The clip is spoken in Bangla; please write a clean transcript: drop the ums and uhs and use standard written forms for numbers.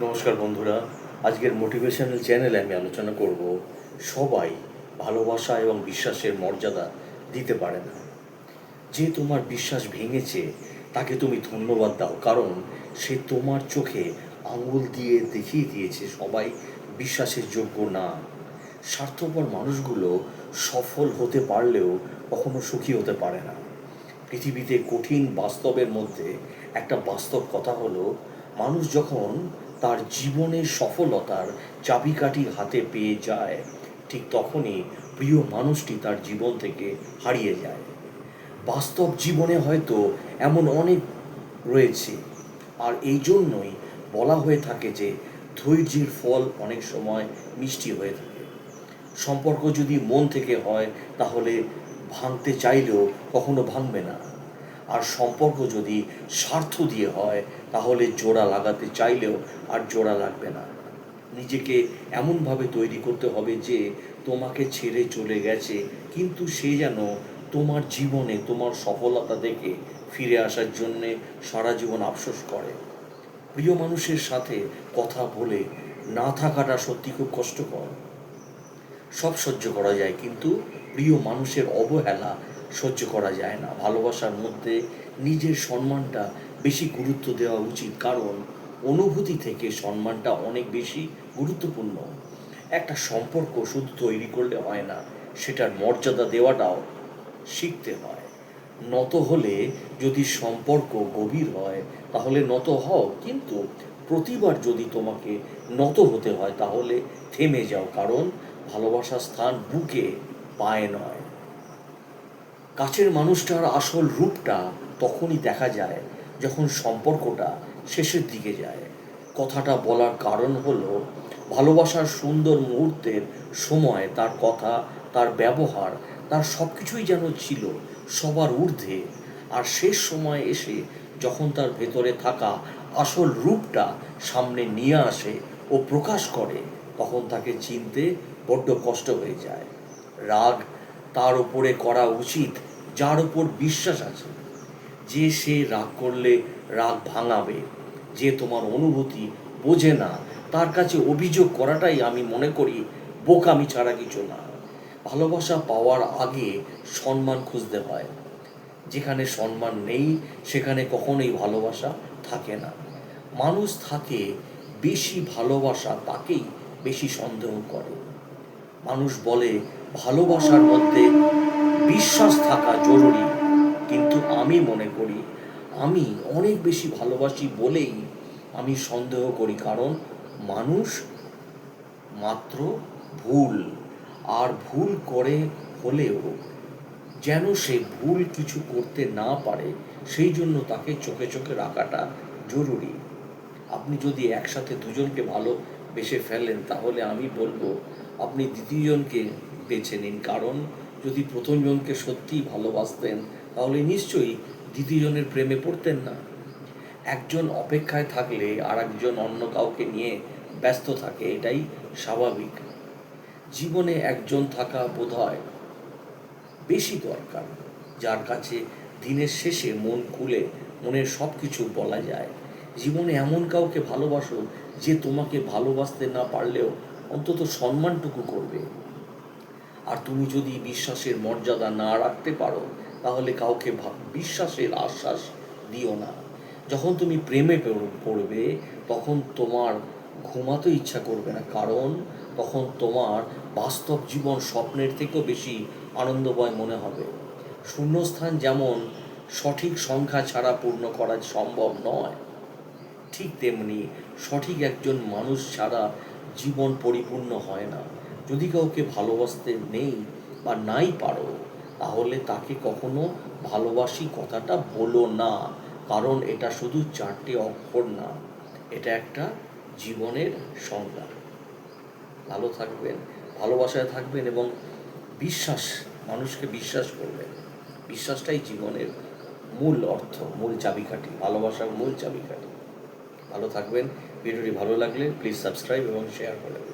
নমস্কার বন্ধুরা, আজকের মোটিভেশনাল চ্যানেলে আমি আলোচনা করব সবাই ভালোবাসা এবং বিশ্বাসের মর্যাদা দিতে পারে না। যে তোমার বিশ্বাস ভেঙেছে তাকে তুমি ধন্যবাদ দাও, কারণ সে তোমার চোখে আঙুল দিয়ে দেখিয়ে দিয়েছে সবাই বিশ্বাসের যোগ্য না। স্বার্থপর মানুষগুলো সফল হতে পারলেও কখনো সুখী হতে পারে না। পৃথিবীতে কঠিন বাস্তবের মধ্যে একটা বাস্তব কথা হলো, মানুষ যখন তার জীবনের সফলতার চাবিকাঠি হাতে পেয়ে যায়, ঠিক তখনই প্রিয় মানুষটি তার জীবন থেকে হারিয়ে যায়। বাস্তব জীবনে হয়তো এমন অনেক রয়েছে, আর এই জন্যই বলা হয়ে থাকে যে ধৈর্যের ফল অনেক সময় মিষ্টি হয়ে থাকে। সম্পর্ক যদি মন থেকে হয় তাহলে ভাঙতে চাইলেও কখনো ভাঙবে না, আর সম্পর্ক যদি স্বার্থ দিয়ে হয় তাহলে জোড়া লাগাতে চাইলেও আর জোড়া লাগবে না। নিজেকে এমনভাবে তৈরি করতে হবে যে তোমাকে ছেড়ে চলে গেছে, কিন্তু সে যেন তোমার জীবনে তোমার সফলতা দেখে ফিরে আসার জন্যে সারা জীবন আফসোস করে। প্রিয় মানুষের সাথে কথা বলে না থাকাটা সত্যি খুব কষ্টকর। সব সহ্য করা যায়, কিন্তু প্রিয় মানুষের অবহেলা সহ্য করা যায় না। ভালোবাসার মধ্যে নিজের সম্মানটা বেশি গুরুত্ব দেওয়া উচিত, কারণ অনুভূতি থেকে সম্মানটা অনেক বেশি গুরুত্বপূর্ণ। একটা সম্পর্ক শুধু তৈরি করলে হয় না, সেটার মর্যাদা দেওয়াটাও শিখতে হয়। নত হলে যদি সম্পর্ক গভীর হয় তাহলে নত হও, কিন্তু প্রতিবার যদি তোমাকে নত হতে হয় তাহলে থেমে যাও, কারণ ভালোবাসার স্থান বুকে, পায়ে নয়। কাছের মানুষটার আসল রূপটা তখনই দেখা যায় যখন সম্পর্কটা শেষের দিকে যায়। কথাটা বলার কারণ হলো, ভালোবাসার সুন্দর মুহূর্তের সময় তার কথা, তার ব্যবহার, তার সব কিছুই যেন ছিল সবার ঊর্ধ্বে, আর শেষ সময় এসে যখন তার ভেতরে থাকা আসল রূপটা সামনে নিয়ে আসে ও প্রকাশ করে, তখন তাকে চিনতে বড্ড কষ্ট হয়ে যায়। রাগ তার ওপরে করা উচিত যার ওপর বিশ্বাস আছে, যে সে রাগ করলে রাগ ভাঙাবে। যে তোমার অনুভূতি বোঝে না তার কাছে অভিযোগ করাটাই আমি মনে করি বোকামি ছাড়া কিছু না। ভালোবাসা পাওয়ার আগে সম্মান খুঁজতে হয়। যেখানে সম্মান নেই সেখানে কখনোই ভালোবাসা থাকে না। মানুষ থাকে বেশি ভালোবাসা তাকেই বেশি সন্দেহ করে। মানুষ বলে ভালোবাসার মধ্যে বিশ্বাস থাকা জরুরি, কিন্তু আমি মনে করি আমি অনেক বেশি ভালোবাসি বলেই আমি সন্দেহ করি, কারণ মানুষ মাত্র ভুল, আর ভুল করে হলেও যেন সে ভুল কিছু করতে না পারে সেই জন্য তাকে চোখে চোখে রাখাটা জরুরি। আপনি যদি একসাথে দুজনকে ভালোবেসে ফেলেন তাহলে আমি বলবো আপনি দ্বিতীয়জনকে বেছে নিন, কারণ যদি প্রথমজনকে সত্যিই ভালোবাসতেন তাহলে নিশ্চয়ই দ্বিতীয়জনের প্রেমে পড়তেন না। একজন অপেক্ষায় থাকলে আর একজন অন্য কাউকে নিয়ে ব্যস্ত থাকে, এটাই স্বাভাবিক। জীবনে একজন থাকা বোধহয় বেশি দরকার, যার কাছে দিনের শেষে মন খুলে মনের সব কিছু বলা যায়। জীবনে এমন কাউকে ভালোবাসো যে তোমাকে ভালোবাসতে না পারলেও অন্তত সম্মানটুকু করবে। আর তুমি যদি বিশ্বাসের মর্যাদা না রাখতে পারো তাহলে কাউকে বিশ্বাসের আশ্বাস দিও না। যখন তুমি প্রেমে পড়বে তখন তোমার ঘুমাতে ইচ্ছা করবে না, কারণ তখন তোমার বাস্তব জীবন স্বপ্নের থেকেও বেশি আনন্দময় মনে হবে। শূন্যস্থান যেমন সঠিক সংখ্যা ছাড়া পূর্ণ করা সম্ভব নয়, ঠিক তেমনি সঠিক একজন মানুষ ছাড়া জীবন পরিপূর্ণ হয় না। যদি কাউকে ভালোবাসতে নেই বা নাই পারো তাহলে তাকে কখনো ভালোবাসি কথাটা বলো না, কারণ এটা শুধু চারটে অক্ষর না, এটা একটা জীবনের সংজ্ঞা। ভালো থাকবেন, ভালোবাসায় থাকবেন এবং বিশ্বাস, মানুষকে বিশ্বাস করবেন। বিশ্বাসটাই জীবনের মূল অর্থ, মূল চাবিকাঠি, ভালোবাসার মূল চাবিকাঠি। ভালো থাকবেন। ভিডিওটি ভালো লাগলে প্লিজ সাবস্ক্রাইব এবং শেয়ার করে দেবেন।